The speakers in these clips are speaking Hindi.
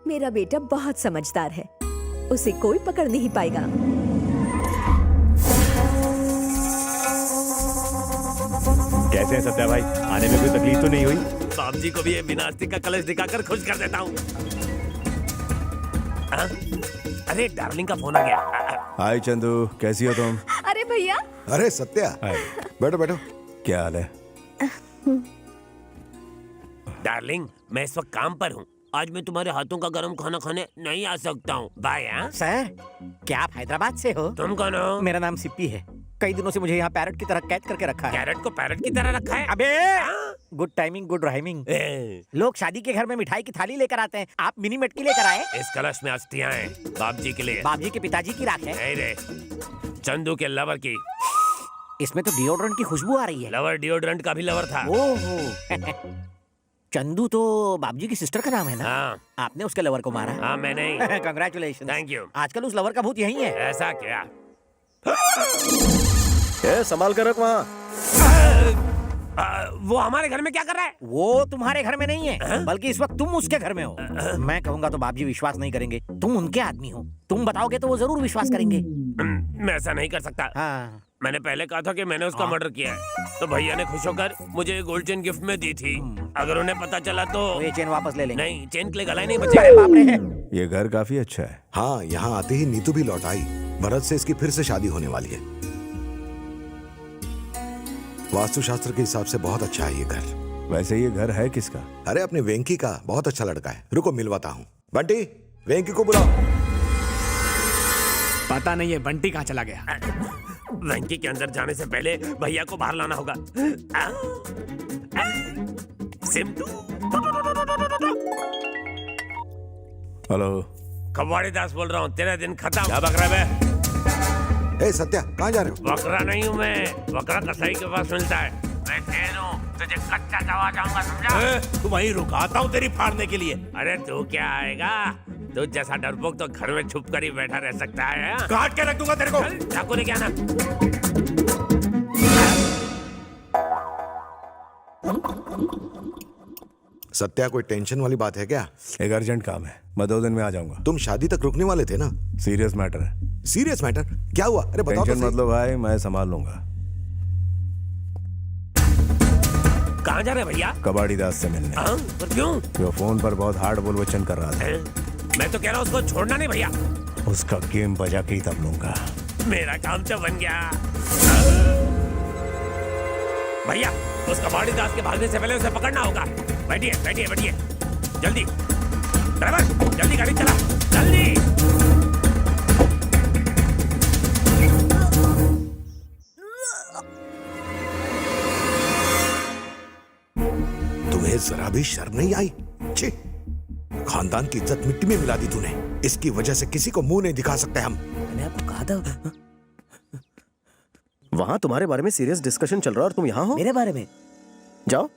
मेरा बेटा बहुत समझदार है, उसे कोई पकड़ नहीं पाएगा। कैसे हैं सत्या भाई? आने में कोई तकलीफ तो नहीं हुई? बाप जी को भी ये विनाशती का कलश दिखाकर खुश कर देता हूँ। अरे डार्लिंग का फोन आ गया। हाय चंदू, कैसी हो तुम? अरे भैया। अरे सत्या, बैठो बैठो। क्या हाल है? डार्लिंग, मैं इस वक्त काम पर हूँ। आज मैं तुम्हारे हाथों का गरम खाना खाने नहीं आ सकता हूँ। बाय। सर, क्या आप हैदराबाद से हो? तुम कौन हो? मेरा नाम सिप्पी है। कई दिनों से मुझे यहाँ पैरट की तरह कैद करके रखा है। कैरेट को पैरट की तरह रखा है? अबे गुड टाइमिंग गुड राइमिंग। लोग शादी के घर में मिठाई की थाली लेकर आते हैं, आप मिनी मटकी लेकर आए। इस कलश में अस्थियां हैं, बाप जी के लिए। बाप जी के पिताजी की राख है। नहीं रे, चंदू के लवर की। इसमें तो डिओड्रेंट की खुशबू आ रही है। लवर डिओड्रेंट का भी लवर था। ओहो चंदू तो बाबूजी की सिस्टर का नाम है ना? हाँ। आपने उसके लवर को मारा? हाँ, मैं नहीं। कांग्रेचुलेशन। Thank you. आजकल उस लवर का भूत यही है। ऐसा क्या? संभाल कर रख वहाँ। वो हमारे घर में क्या कर रहा है? वो तुम्हारे घर में नहीं है, बल्कि इस वक्त तुम उसके घर में हो। मैं कहूँगा तो बाबूजी विश्वास नहीं करेंगे। तुम उनके आदमी हो, तुम बताओगे तो वो जरूर विश्वास करेंगे। मैं ऐसा नहीं कर सकता। हाँ। मैंने पहले कहा था कि मैंने उसका मर्डर किया है, तो भैया ने खुश होकर मुझे गोल्ड चेन गिफ्ट में दी थी। अगर उन्हें पता चला तो ये चेन वापस ले लेंगे। नहीं, चेन के लिए गला ही नहीं बचेगा। बाप रे। ये घर काफी अच्छा है। हाँ, यहाँ आते ही नीतू भी लौट आई। भरत से इसकी फिर से शादी होने वाली है। वास्तुशास्त्र के हिसाब से बहुत अच्छा है ये घर। वैसे ये घर है किसका? अरे अपने वेंकी का, बहुत अच्छा लड़का है। रुको मिलवाता हूँ। बंटी, वेंकी को बुलाओ। पता नहीं है बंटी कहाँ चला गया। वेंकी के अंदर जाने से पहले भैया को बाहर लाना होगा। सिमटू। हेलो, कबाड़ी दास बोल रहा हूँ। तेरा दिन खत्म। क्या बकरा बे? ए सत्या, कहाँ जा रहे हो? बकरा नहीं हूँ मैं, बकरा कसाई के पास मिलता है। मैं शेर हूँ, तुझे कच्चा चबा जाऊंगा, समझा? तू वहीं रुक, आता हूँ तेरी फाड़ने के लिए। अरे तू क्या आएगा? तू जैसा डरपोक तो घर में छुप कर ही बैठा रह सकता है। हाँ? काट के रख दूंगा तेरे को। चल, चाकू लेके आना। सत्या, कोई टेंशन वाली बात है क्या? एक अर्जेंट काम है, मैं 2 दिन में आ जाऊंगा। तुम शादी तक रुकने वाले थे ना? सीरियस मैटर है। Serious matter? क्या हुआ? अरे बताओ तो टेंशन सही। मतलब भाई, मैं संभाल लूंगा। कहाँ जा रहे हैं भैया? कबाड़ी दास से मिलने। हाँ? पर क्यों? वो फोन पर बहुत हार्ड बोल वचन कर रहा था। मैं तो कह रहा हूँ उसको छोड़ना नहीं भैया। उसका गेम बजा के ही दम लूंगा। मेरा काम तो बन गया। भैया, उस कबाड़ी दास के भागने से पहले उसे पकड़ना होगा। बैठिए बैठिए बैठिए, जल्दी। ड्राइवर, जल्दी गाड़ी चला, जल्दी। तुम्हें जरा भी शर्म नहीं आई? छी! खानदान की इज्जत मिट्टी में मिला दी तूने। इसकी वजह से किसी को मुंह नहीं दिखा सकते हम। मैंने आपको कहा था। वहाँ तुम्हारे बारे में सीरियस डिस्कशन चल रहा है और तुम यहाँ हो? मेरे बारे में? जाओ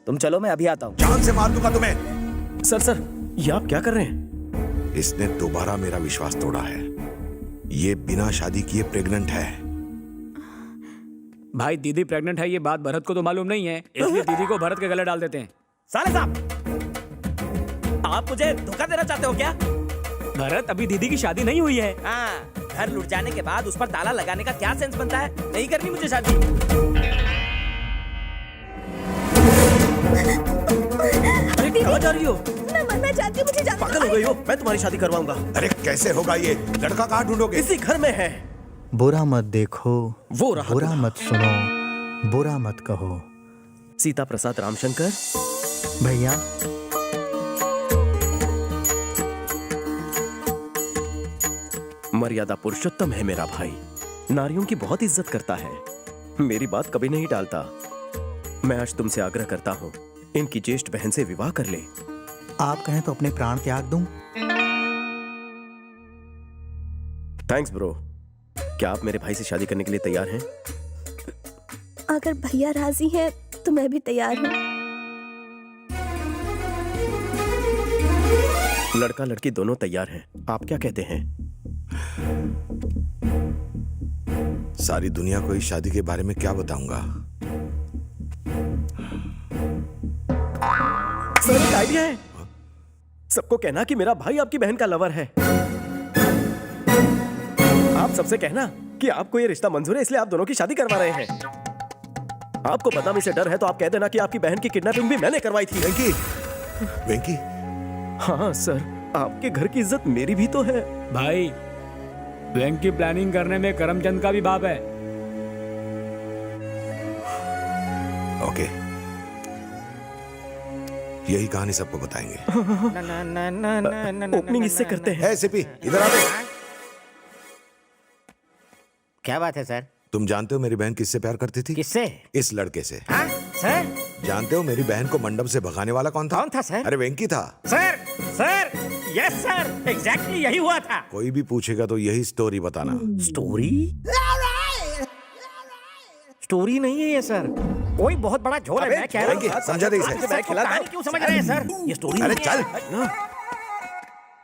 तुम चलो, मैं अभी आता हूँ। जान से मार दूंगा तुम्हें। सर, ये आप क्या कर रहे हैं? इसने दोबारा मेरा विश्वास तोड़ा है। ये बिना शादी किए प्रेग्नेंट है। भाई दीदी प्रेग्नेंट है, ये बात भरत को तो मालूम नहीं है, इसलिए दीदी को भरत के गले डाल देते हैं। साले साहब, आप मुझे धोखा देना चाहते हो क्या? भरत, अभी दीदी की शादी नहीं हुई है। हाँ, घर लुट जाने के बाद उस पर ताला लगाने का क्या सेंस बनता है? नहीं करनी मुझे शादी। अरे कहाँ जा रही हो? मैं मरना चाहती हूँ, मुझे जाने दो। पागल हो गई हो? मैं तुम्हारी शादी करवाऊंगा। अरे कैसे होगा ये? लड़का कहाँ ढूंढोगे? इसी घर में है। बुरा मत देखो, वो रहा बुरा मत सुनो, बुरा मत कहो। सीता प्रसाद रामशंकर। भैया, मर्यादा पुरुषोत्तम है मेरा भाई, नारियों की बहुत इज्जत करता है, मेरी बात कभी नहीं टालता। मैं आज तुमसे आग्रह करता हूँ, इनकी ज्येष्ठ बहन से विवाह कर ले। आप कहें तो अपने प्राण त्याग दूं? Thanks bro. क्या आप मेरे भाई से शादी करने के लिए तैयार हैं? अगर भैया राजी हैं तो मैं भी तैयार हूँ। लड़का लड़की दोनों तैयार हैं, आप क्या कहते हैं? सारी दुनिया को इस शादी के बारे में क्या बताऊंगा? सर, एक आइडिया है। सबको कहना कि मेरा भाई आपकी बहन का लवर है। आप सबसे कहना कि आपको ये रिश्ता मंजूर है, इसलिए आप दोनों की शादी करवा रहे हैं। आपको बदनामी से डर है तो आप कह देना कि आपकी बहन की किडनैपिंग भी मैंने करवाई थी। वेंकी, वेंकी, हाँ सर, आपके घर की इज्जत मेरी भी तो है। भाई बैंक की प्लानिंग करने में करमचंद का भी बाप है। ओके, यही कहानी सबको बताएंगे। ओपनिंग इससे करते हैं। सिपी, इधर आ। क्या बात है सर? तुम जानते हो मेरी बहन किससे प्यार करती थी? किससे? इस लड़के से। हाँ सर? जानते हो मेरी बहन को मंडप से भगाने वाला कौन था? कौन था सर? अरे वेंकी था। Sir sir, yes sir, exactly यही हुआ था। कोई भी पूछेगा तो यही स्टोरी बताना। स्टोरी? स्टोरी नहीं है ये सर, कोई बहुत बड़ा झोल है। मैं कह रहा वेंकी, हूँ समझा दे इसे। मैं खिलाता हूँ। क्यों समझ रहे हैं सर? ये स्टोरी अरे नहीं है। चल।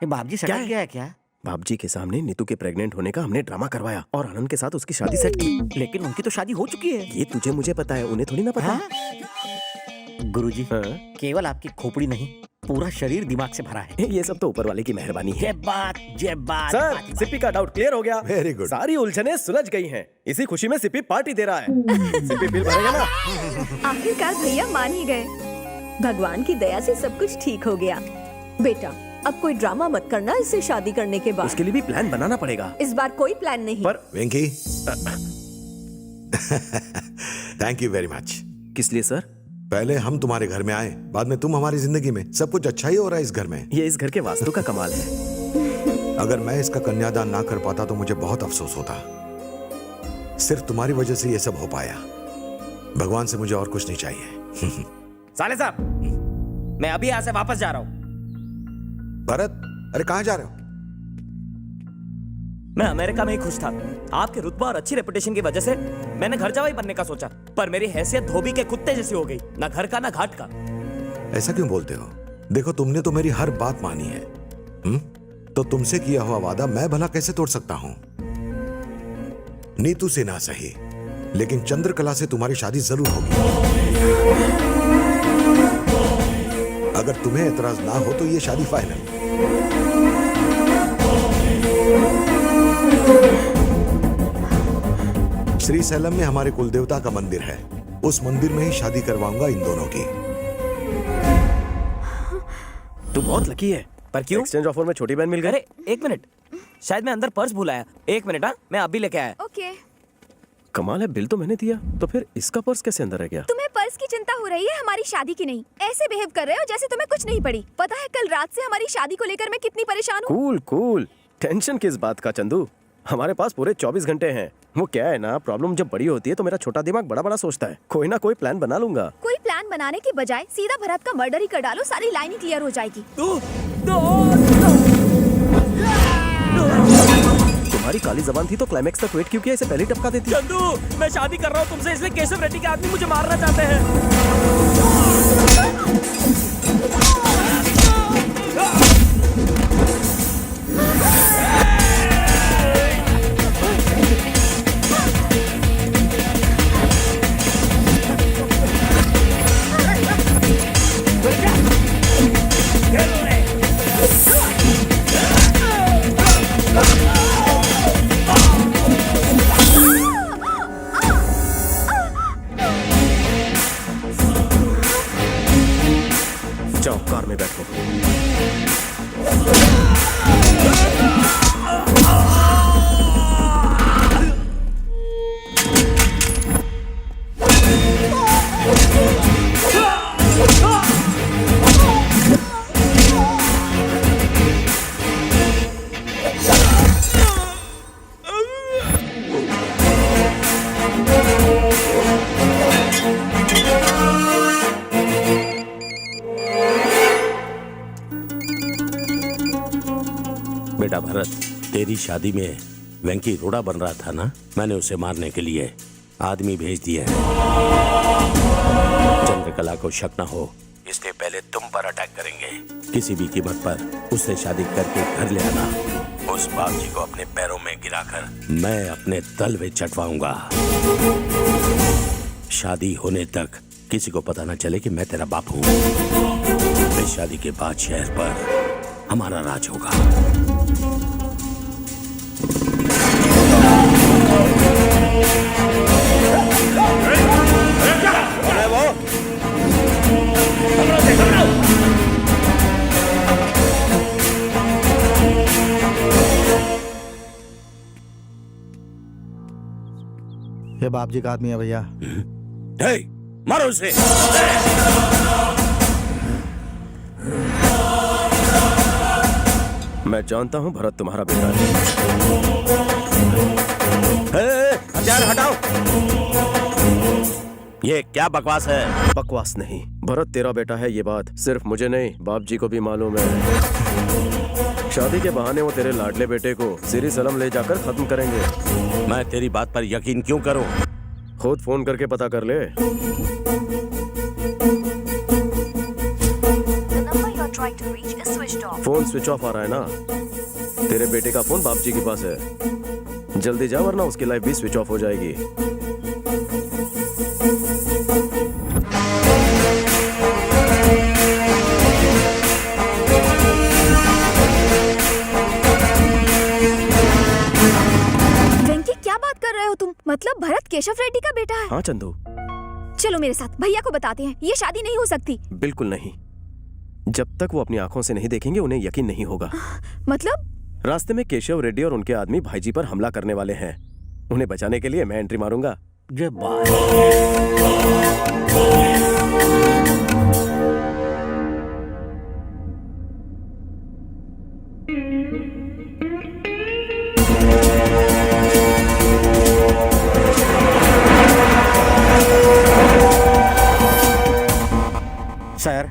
ये बाबजी सटक गया है क्या? बाबजी के सामने नीतू के प्रेग्नेंट होने का हमने ड्रामा करवाया और आनंद के साथ उसकी शादी सेट की। लेकिन उनकी तो शादी हो चुकी है। ये तुझे मुझे पता है, उन्हें थोड़ी ना पता। गुरुजी, हाँ? केवल आपकी खोपड़ी नहीं, पूरा शरीर दिमाग से भरा है। ये सब तो ऊपर वाले की मेहरबानी है। जय बात। सर, सिप्पी का डाउट क्लियर हो गया। Very good. सारी उलझने सुलझ गई हैं। इसी खुशी में सिप्पी पार्टी दे रहा है। सिप्पी बिल भरेगा ना? आखिरकार भैया मान ही गए। भगवान की दया से सब कुछ ठीक हो गया। बेटा अब कोई ड्रामा मत करना इससे शादी करने के बाद। उसके लिए भी प्लान बनाना पड़ेगा। इस बार कोई प्लान नहीं। पर वेंकी, थैंक यू वेरी मच। किस लिए सर? पहले हम तुम्हारे घर में आए, बाद में तुम हमारी जिंदगी में। सब कुछ अच्छा ही हो रहा है इस घर में। ये इस घर के वास्तु का कमाल है। अगर मैं इसका कन्यादान ना कर पाता तो मुझे बहुत अफसोस होता। सिर्फ तुम्हारी वजह से ये सब हो पाया। भगवान से मुझे और कुछ नहीं चाहिए। साले साहब, मैं अभी यहाँ से वापस जा रहा हूँ। भरत, अरे कहाँ जा रहे हो? मैं अमेरिका में ही खुश था। आपके रुतबा और अच्छी रेपुटेशन की वजह से मैंने घर जावाई बनने का सोचा, पर मेरी हैसियत धोबी के कुत्ते जैसी हो गई, ना घर का ना घाट का। ऐसा क्यों बोलते हो? देखो, तुमने तो मेरी हर बात मानी है। तो तुमसे किया हुआ वादा मैं भला कैसे तोड़ सकता हूं? नीतू से ना सही, लेकिन चंद्रकला से तुम्हारी शादी जरूर होगी। अगर तुम्हें एतराज ना हो तो ये शादी फाइनल। श्री सैलम में हमारे कुलदेवता का मंदिर है, उस मंदिर में ही शादी करवाऊंगा इन दोनों की। तू बहुत लकी है। पर क्यों? एक्सचेंज ऑफर में छोटी बहन मिल गई। अरे एक मिनट, शायद मैं अंदर पर्स भूल आया। एक मिनट, हाँ मैं अभी लेके आया। ओके। कमाल है, बिल तो मैंने दिया, तो फिर इसका पर्स कैसे अंदर रह गया? तुम्हें पर्स की चिंता हो रही है, हमारी शादी की नहीं। ऐसे बिहेव कर रहे हो जैसे तुम्हें कुछ नहीं पड़ी। पता है कल रात से हमारी शादी को लेकर मैं कितनी परेशान हूँ। कूल कूल, टेंशन किस बात का चंदू? हमारे पास पूरे 24 घंटे हैं। वो क्या है ना, प्रॉब्लम जब बड़ी होती है तो मेरा छोटा दिमाग बड़ा बड़ा सोचता है। कोई ना कोई प्लान बना लूंगा। कोई प्लान बनाने की बजाय सीधा भरत का मर्डर ही कर डालो, सारी लाइन ही क्लियर हो जाएगी। तुम्हारी काली जबान थी तो क्लाइमेक्स तक वेट क्यों किया? इसे पहले टपका देती। चंदू, मैं शादी कर रहा हूँ तुमसे, इसलिए केशव रेड्डी के आदमी मुझे मारना चाहते हैं। जाओ कार में बैठो। बेटा भरत, तेरी शादी में वेंकी रोड़ा बन रहा था ना, मैंने उसे मारने के लिए आदमी भेज दिए हैं। चंद्रकला को शक न हो, इसलिए पहले तुम पर अटैक करेंगे। किसी भी कीमत पर उससे शादी करके घर ले आना। उस बाबजी को अपने पैरों में गिराकर मैं अपने तलवे चटवाऊंगा। शादी होने तक किसी को पता न चले कि मैं तेरा बाप हूँ। इस शादी के बाद शहर पर हमारा राज होगा। ये बाप जी का आदमी है भैया। हे, मारो उसे। मैं जानता हूं भरत तुम्हारा बेटा है। हथियार हटाओ। ये क्या बकवास है? बकवास नहीं, भरत तेरा बेटा है। ये बात सिर्फ मुझे नहीं, बाप जी को भी मालूम है। शादी के बहाने वो तेरे लाडले बेटे को सिरी सलम ले जाकर खत्म करेंगे। मैं तेरी बात पर यकीन क्यों करूं? खुद फोन करके पता कर ले। फोन स्विच ऑफ आ रहा है ना? तेरे बेटे का फोन बाप जी के पास है। जल्दी जा वरना उसकी लाइफ भी स्विच ऑफ हो जाएगी। वेंकी, क्या बात कर रहे हो तुम? मतलब भरत केशव रेड्डी का बेटा है? हाँ चंदू, चलो मेरे साथ, भैया को बताते हैं। ये शादी नहीं हो सकती। बिल्कुल नहीं। जब तक वो अपनी आंखों से नहीं देखेंगे उन्हें यकीन नहीं होगा। मतलब? रास्ते में केशव रेड्डी और उनके आदमी भाईजी पर हमला करने वाले हैं। उन्हें बचाने के लिए मैं एंट्री मारूंगा। ये बात सर,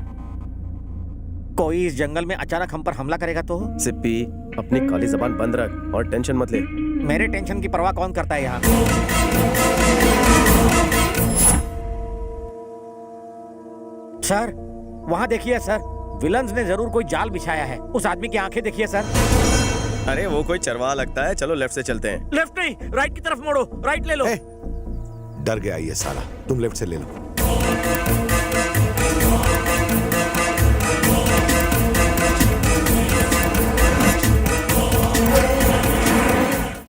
कोई इस जंगल में अचानक हम पर हमला करेगा तो? सिप्पी, अपनी काली जबान बंद रख और टेंशन मत ले। मेरे टेंशन की परवाह कौन करता है यहाँ? सर, वहाँ देखिए सर, विलन्स ने जरूर कोई जाल बिछाया है। उस आदमी की आंखें देखिए सर। अरे वो कोई चरवाहा लगता है। चलो लेफ्ट से चलते हैं। लेफ्ट नहीं, राइट की तरफ मोड़ो। राइट ले लो। डर गया ये साला, तुम लेफ्ट से ले लो।